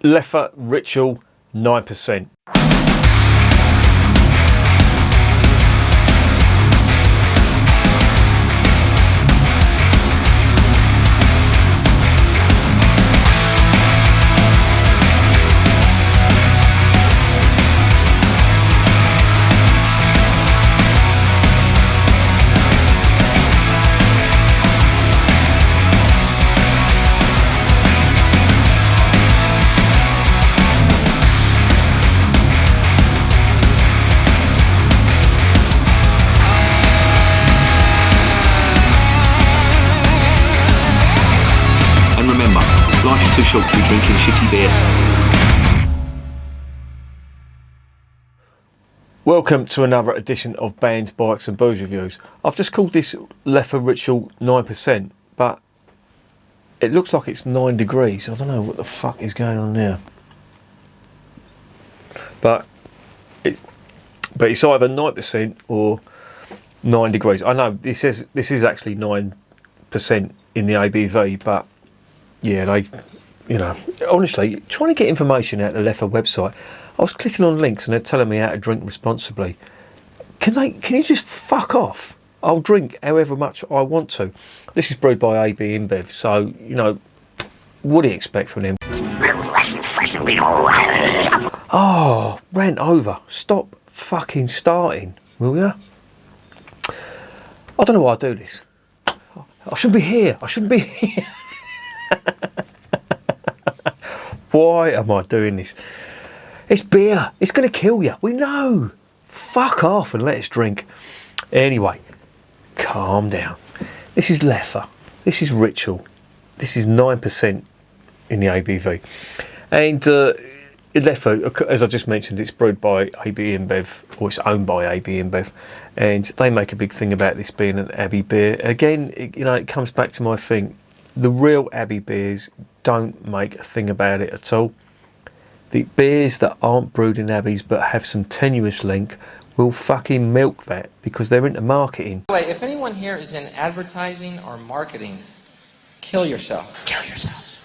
Leffe Ritual 9%. Life is too short to be drinking shitty beer. Welcome to another edition of Bands, Bikes and Booze Reviews. I've just called this Leffe Ritual 9%, but it looks like it's 9 degrees. I don't know what the fuck is going on there. But it's either 9% or 9 degrees. I know this is actually 9% in the ABV, but yeah, honestly, trying to get information out of the Leffe website, I was clicking on links and they're telling me how to drink responsibly. Can you just fuck off? I'll drink however much I want to. This is brewed by ABInBev, so, what do you expect from them? Oh, rant over. Stop fucking starting, will ya? I don't know why I do this. I shouldn't be here. Why am I doing this? It's beer. It's going to kill you. We know. Fuck off and let us drink. Anyway, calm down. This is Leffe. This is Ritual. This is 9% in the ABV. And Leffe, as I just mentioned, it's brewed by ABInBev, or it's owned by ABInBev, and they make a big thing about this being an Abbey beer. Again, it comes back to my thing. The real Abbey beers don't make a thing about it at all. The beers that aren't brewed in Abbeys but have some tenuous link will fucking milk that because they're into marketing. If anyone here is in advertising or marketing, kill yourself. Kill yourselves.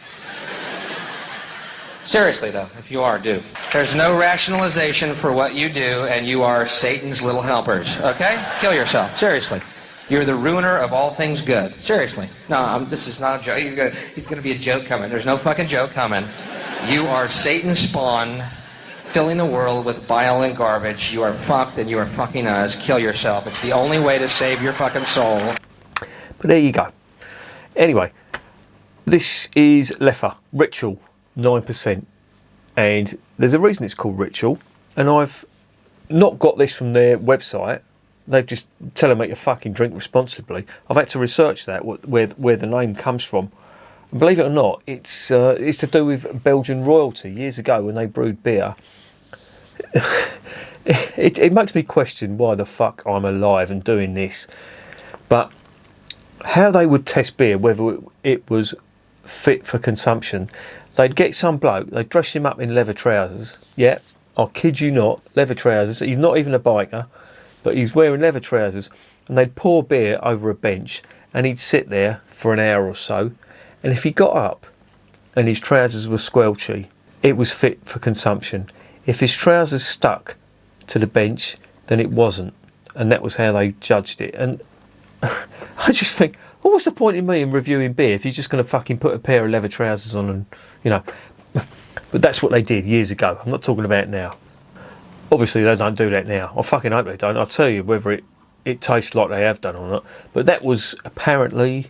Seriously though, if you are, do. There's no rationalization for what you do, and you are Satan's little helpers, okay? Kill yourself, seriously. You're the ruiner of all things good. Seriously. No, this is not a joke. It's going to be a joke coming. There's no fucking joke coming. You are Satan's spawn, filling the world with bile and garbage. You are fucked and you are fucking us. Kill yourself. It's the only way to save your fucking soul. But there you go. Anyway, this is Leffe Ritual 9%. And there's a reason it's called Ritual. And I've not got this from their website. They've just telling me to fucking drink responsibly. I've had to research that, where the name comes from. And believe it or not, it's to do with Belgian royalty years ago when they brewed beer. it makes me question why the fuck I'm alive and doing this. But how they would test beer, whether it was fit for consumption, they'd get some bloke, they'd dress him up in leather trousers. Yeah, I kid you not, leather trousers. He's not even a biker. But he's wearing leather trousers, and they'd pour beer over a bench, and he'd sit there for an hour or so, and if he got up and his trousers were squelchy, it was fit for consumption. If his trousers stuck to the bench, then it wasn't, and that was how they judged it. And I just think, well, what's the point in me in reviewing beer if you're just going to fucking put a pair of leather trousers on and, but that's what they did years ago. I'm not talking about now. Obviously, they don't do that now. I fucking hope they don't. I'll tell you whether it tastes like they have done or not. But that was apparently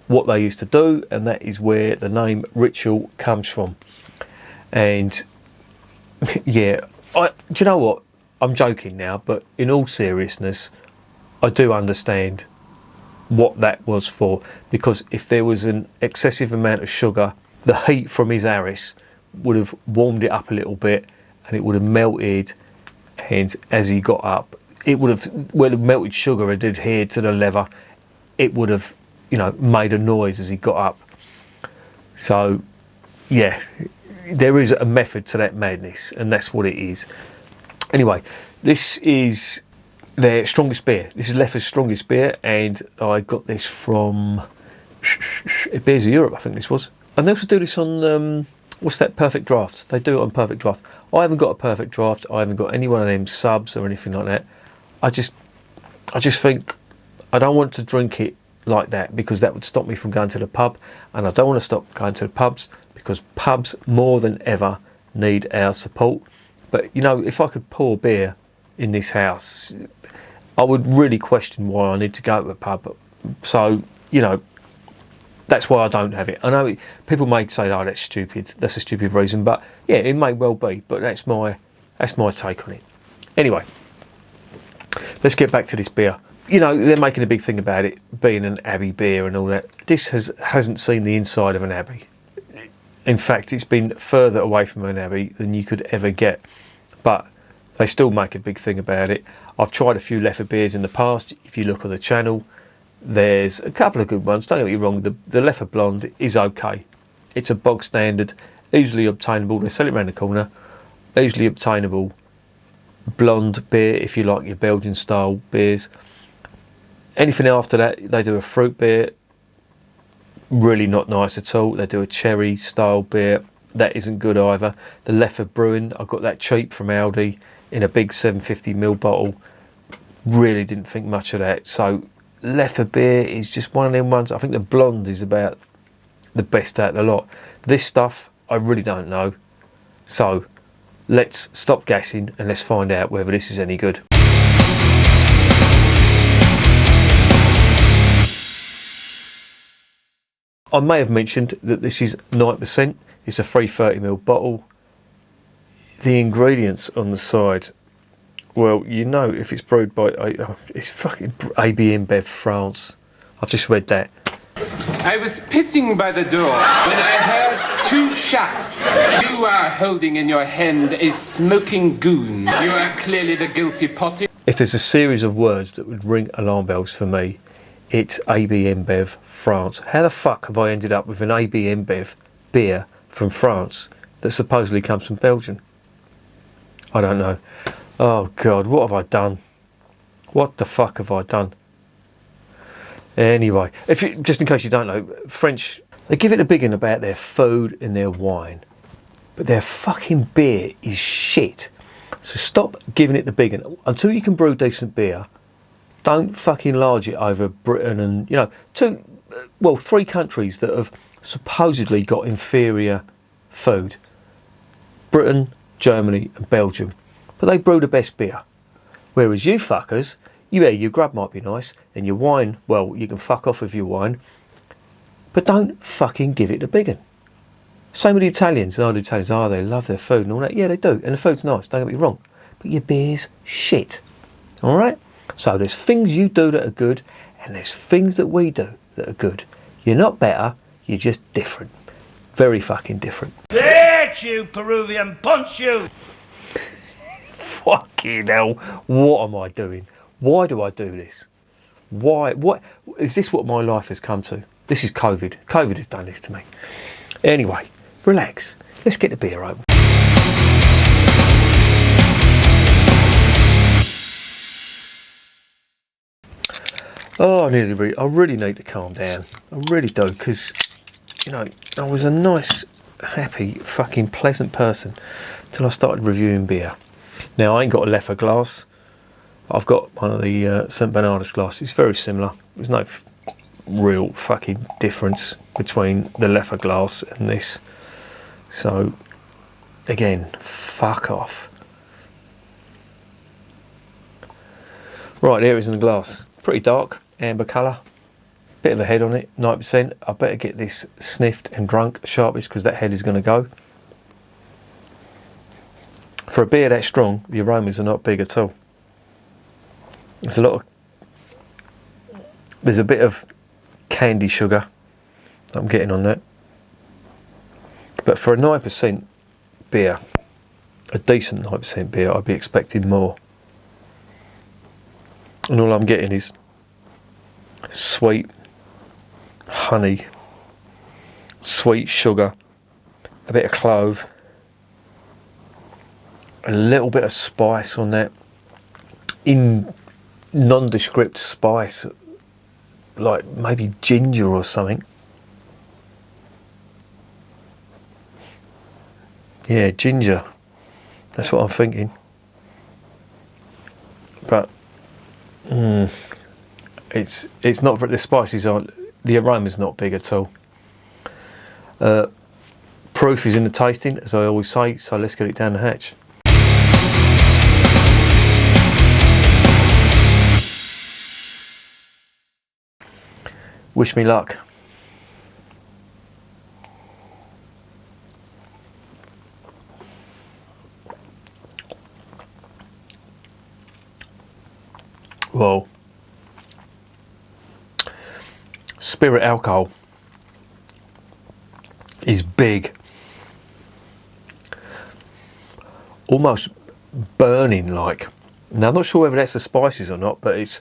what they used to do, and that is where the name Ritual comes from. And, yeah, do you know what? I'm joking now, but in all seriousness, I do understand what that was for. Because if there was an excessive amount of sugar, the heat from his Aris would have warmed it up a little bit, and it would have melted, and as he got up, it would have, where the melted sugar had adhered to the leather, it would have, made a noise as he got up. So, yeah, there is a method to that madness, and that's what it is. Anyway, this is their strongest beer. This is Leffe's strongest beer, and I got this from Beers of Europe, I think this was. And they also do this on what's that, perfect draft. They do it on perfect draft. I haven't got a perfect draft. I haven't got any one of them subs or anything like that. I just think I don't want to drink it like that, because that would stop me from going to the pub, and I don't want to stop going to the pubs, because pubs more than ever need our support. But you know, if I could pour beer in this house, I would really question why I need to go to a pub. So, you know, that's why I don't have it. I know people may say, "Oh, that's stupid. That's a stupid reason," but yeah, it may well be. But that's my take on it. Anyway, let's get back to this beer. You know, they're making a big thing about it being an Abbey beer and all that. This hasn't seen the inside of an Abbey. In fact, it's been further away from an Abbey than you could ever get. But they still make a big thing about it. I've tried a few Leffe beers in the past. If you look on the channel, there's a couple of good ones. Don't get me wrong, the Leffe Blonde is okay. It's a bog standard, easily obtainable. They sell it around the corner. Easily obtainable blonde beer if you like your Belgian style beers. Anything after that, they do a fruit beer, really not nice at all. They do a cherry style beer, that isn't good either. The Leffe Brewing, I got that cheap from Aldi in a big 750ml bottle, really didn't think much of that. So Leffe beer is just one of them ones. I think the blonde is about the best out of the lot. This stuff, I really don't know. So let's stop gassing and let's find out whether this is any good. I may have mentioned that this is 9%. It's a 330ml bottle. The ingredients on the side, well, you know, if it's brewed by, it's fucking ABInBev France. I've just read that. I was pissing by the door when I heard 2 shots. You are holding in your hand a smoking goon. You are clearly the guilty party. If there's a series of words that would ring alarm bells for me, it's ABInBev France. How the fuck have I ended up with an ABInBev beer from France that supposedly comes from Belgium? I don't know. Oh God, what have I done? What the fuck have I done? Anyway, just in case you don't know, French, they give it a big one about their food and their wine, but their fucking beer is shit. So stop giving it the big one. Until you can brew decent beer, don't fucking large it over Britain and, you know, 3 countries that have supposedly got inferior food. Britain, Germany and Belgium. But they brew the best beer. Whereas you fuckers, your grub might be nice, and your wine, well, you can fuck off with your wine, but don't fucking give it the big one. Same with the Italians. The Italians, they love their food and all that. Yeah, they do, and the food's nice, don't get me wrong. But your beer's shit. Alright? So there's things you do that are good, and there's things that we do that are good. You're not better, you're just different. Very fucking different. Bitch, you Peruvian, punch you! Fucking hell, what am I doing? Why do I do this? Why? What is this? What my life has come to? This is COVID. COVID has done this to me. Anyway, relax. Let's get the beer open. Oh, I really need to calm down. I really do, because, you know, I was a nice, happy, fucking pleasant person till I started reviewing beer. Now, I ain't got a Leffe glass. I've got one of the St Bernardus glasses. It's very similar. There's no real fucking difference between the Leffe glass and this. So, again, fuck off. Right, here it is in the glass. Pretty dark, amber colour. Bit of a head on it, 9%. I better get this sniffed and drunk sharpish, because that head is going to go. For a beer that strong, the aromas are not big at all. There's a bit of candy sugar I'm getting on that. But for a 9% beer, a decent 9% beer, I'd be expecting more. And all I'm getting is sweet honey, sweet sugar, a bit of clove, a little bit of spice on that, in nondescript spice, like maybe ginger or something. Yeah, ginger. That's what I'm thinking. But it's not, the spices aren't, the aroma's not big at all. Proof is in the tasting, as I always say, so let's get it down the hatch. Wish me luck. Well, spirit alcohol is big, almost burning like. Now I'm not sure whether that's the spices or not, but it's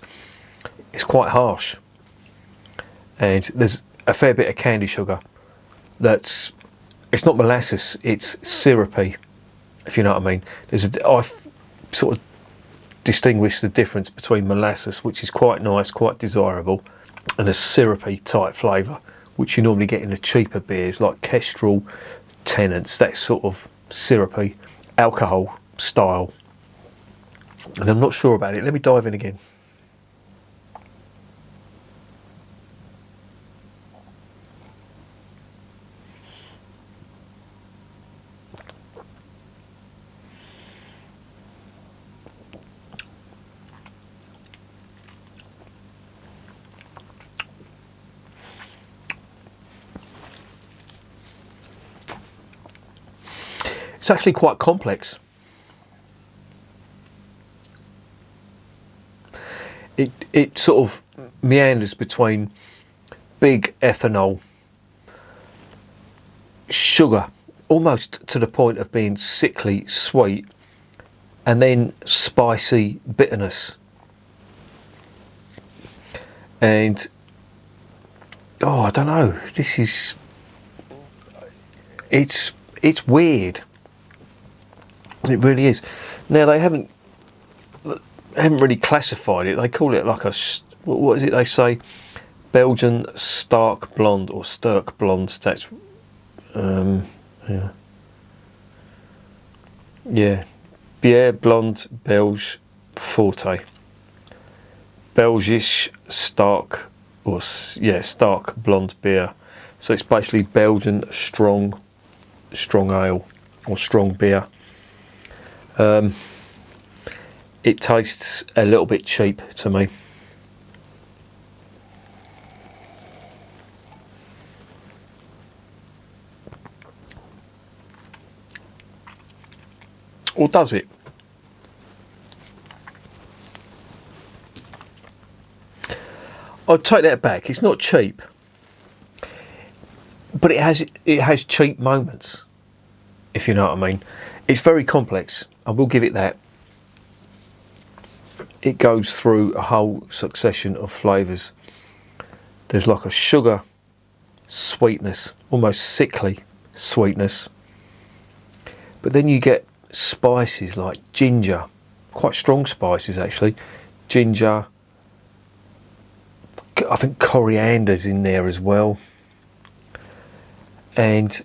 quite harsh, and there's a fair bit of candy sugar. It's not molasses, it's syrupy, if you know what I mean. I've sort of distinguished the difference between molasses, which is quite nice, quite desirable, and a syrupy type flavour, which you normally get in the cheaper beers like Kestrel, Tennant's, that sort of syrupy alcohol style. And I'm not sure about it. Let me dive in again. It's actually quite complex. It sort of meanders between big ethanol, sugar, almost to the point of being sickly sweet, and then spicy bitterness. And I don't know, it's weird. It really is. Now they haven't really classified it. They call it like what is it they say? Belgian stark blonde or Sturk blonde. That's Bière blonde Belge Forte. Belgisch stark stark blonde beer. So it's basically Belgian strong ale or strong beer. It tastes a little bit cheap to me. Or does it? I'd take that back. It's not cheap, but it has cheap moments, if you know what I mean. It's very complex. I will give it that. It goes through a whole succession of flavours. There's like a sugar sweetness, almost sickly sweetness. But then you get spices like ginger, quite strong spices actually. Ginger, I think coriander's in there as well. And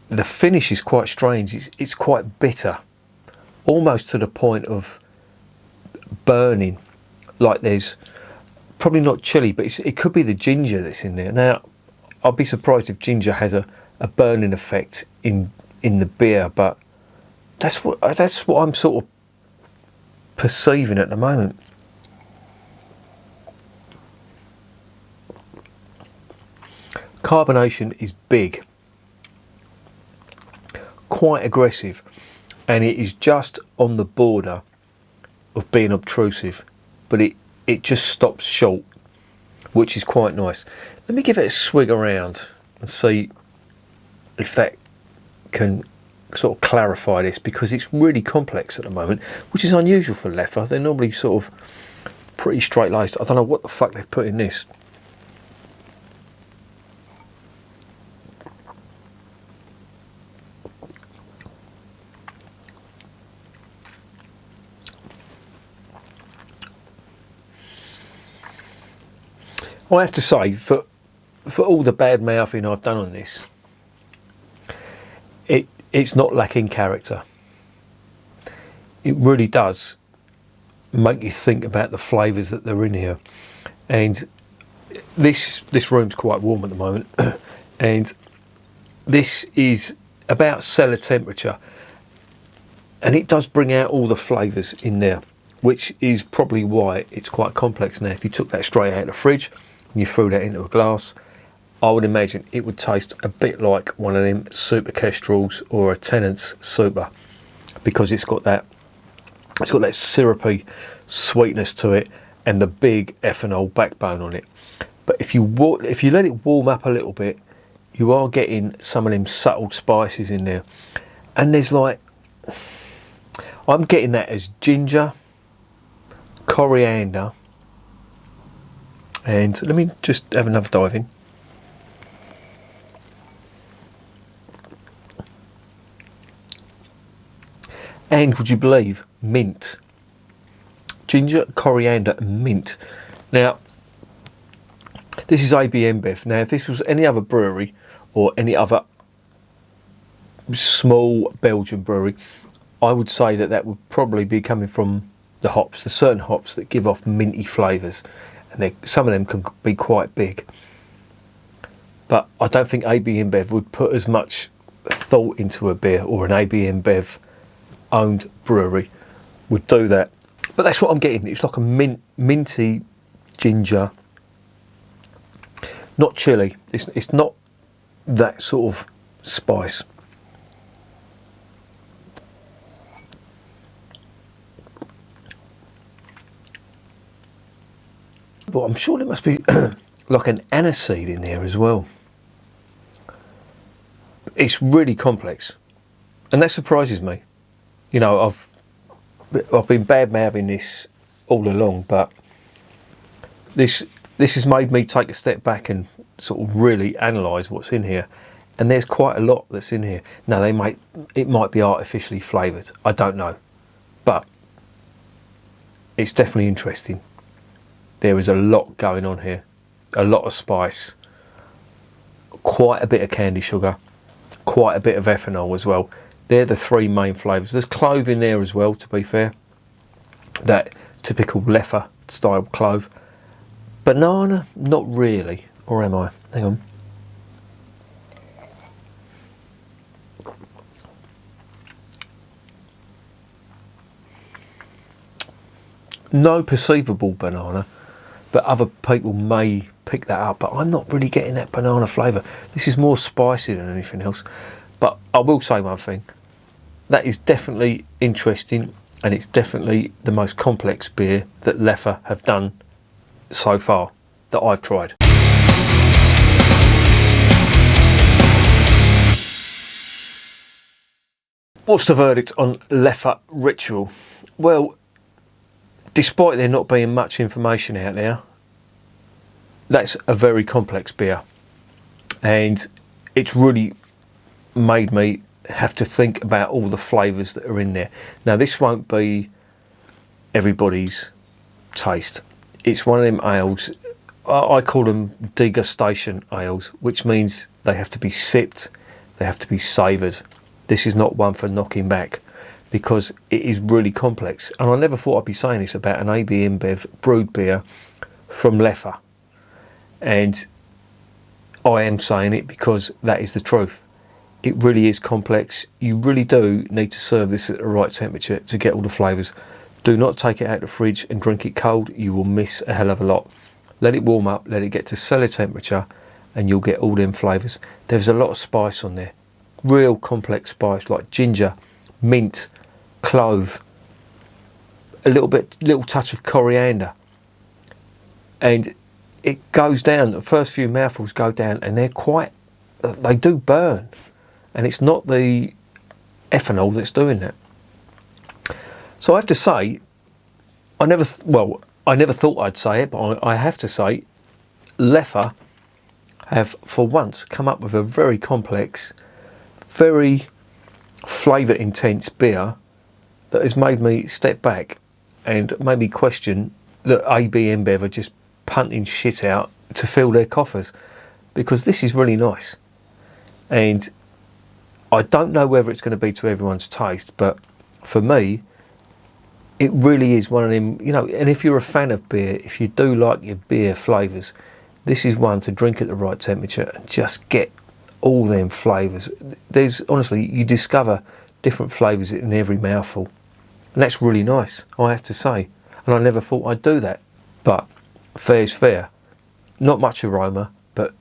the finish is quite strange. It's quite bitter, almost to the point of burning. Like there's probably not chili, but it could be the ginger that's in there. Now, I'd be surprised if ginger has a burning effect in the beer, but that's what I'm sort of perceiving at the moment. Carbonation is big, quite aggressive, and it is just on the border of being obtrusive, but it just stops short, which is quite nice. Let me give it a swig around and see if that can sort of clarify this, because it's really complex at the moment, which is unusual for Leffe. They're normally sort of pretty straight-laced. I don't know what the fuck they've put in this. I have to say, for all the bad mouthing I've done on this, it's not lacking character. It really does make you think about the flavours that are in here. And this room's quite warm at the moment, and this is about cellar temperature, and it does bring out all the flavours in there, which is probably why it's quite complex. Now, if you took that straight out of the fridge and you threw that into a glass, I would imagine it would taste a bit like one of them Super Kestrels or a Tennant's Super, because it's got that syrupy sweetness to it and the big ethanol backbone on it. But if you let it warm up a little bit, you are getting some of them subtle spices in there. And there's like, I'm getting that as ginger, coriander, and let me just have another dive in. And would you believe, mint. Ginger, coriander, and mint. Now, this is ABInBev. Now, if this was any other brewery or any other small Belgian brewery, I would say that would probably be coming from the hops. There's certain hops that give off minty flavours, and some of them can be quite big. But I don't think ABInBev would put as much thought into a beer, or an ABInBev owned brewery would do that. But that's what I'm getting. It's like a minty ginger, not chili. It's not that sort of spice. But I'm sure there must be like an aniseed in there as well. It's really complex, and that surprises me. You know, I've been bad-mouthing this all along, but this has made me take a step back and sort of really analyse what's in here. And there's quite a lot that's in here. Now, it might be artificially flavoured. I don't know, but it's definitely interesting. There is a lot going on here, a lot of spice, quite a bit of candy sugar, quite a bit of ethanol as well. They're the three main flavours. There's clove in there as well, to be fair. That typical Leffe style clove. Banana, not really. Or am I? Hang on. No perceivable banana, but other people may pick that up. But I'm not really getting that banana flavour. This is more spicy than anything else. But I will say one thing. That is definitely interesting, and it's definitely the most complex beer that Leffe have done so far that I've tried. What's the verdict on Leffe Ritual? Well, despite there not being much information out there, that's a very complex beer, and it's really made me have to think about all the flavours that are in there. Now, this won't be everybody's taste. It's one of them ales, I call them degustation ales, which means they have to be sipped, they have to be savoured. This is not one for knocking back, because it is really complex. And I never thought I'd be saying this about an ABInBev brewed beer from Leffe. And I am saying it because that is the truth. It really is complex. You really do need to serve this at the right temperature to get all the flavours. Do not take it out of the fridge and drink it cold. You will miss a hell of a lot. Let it warm up, let it get to cellar temperature, and you'll get all them flavours. There's a lot of spice on there. Real complex spice like ginger, mint, clove, a little touch of coriander. And it goes down, the first few mouthfuls go down, and they do burn. And it's not the ethanol that's doing that. So I have to say, I never thought I'd say it, but I have to say, Leffe have for once come up with a very complex, very flavour intense beer that has made me step back and made me question that ABInBev are just punting shit out to fill their coffers, because this is really nice. And I don't know whether it's going to be to everyone's taste, but for me, it really is one of them, you know. And if you're a fan of beer, if you do like your beer flavours, this is one to drink at the right temperature and just get all them flavours. There's honestly, you discover different flavours in every mouthful, and that's really nice, I have to say. And I never thought I'd do that, but fair's fair. Not much aroma, but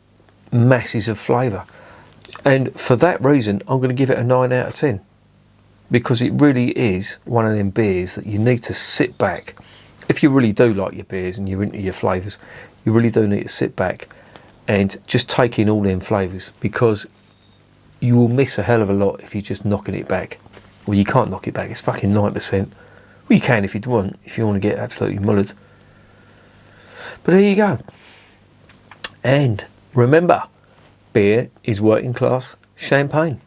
masses of flavour. And for that reason, I'm going to give it a 9 out of 10. Because it really is one of them beers that you need to sit back. If you really do like your beers and you're into your flavours, you really do need to sit back and just take in all them flavours, because you will miss a hell of a lot if you're just knocking it back. Well, you can't knock it back, it's fucking 9%. Well, you can if you want to get absolutely mullered. But there you go. And remember, beer is working class champagne.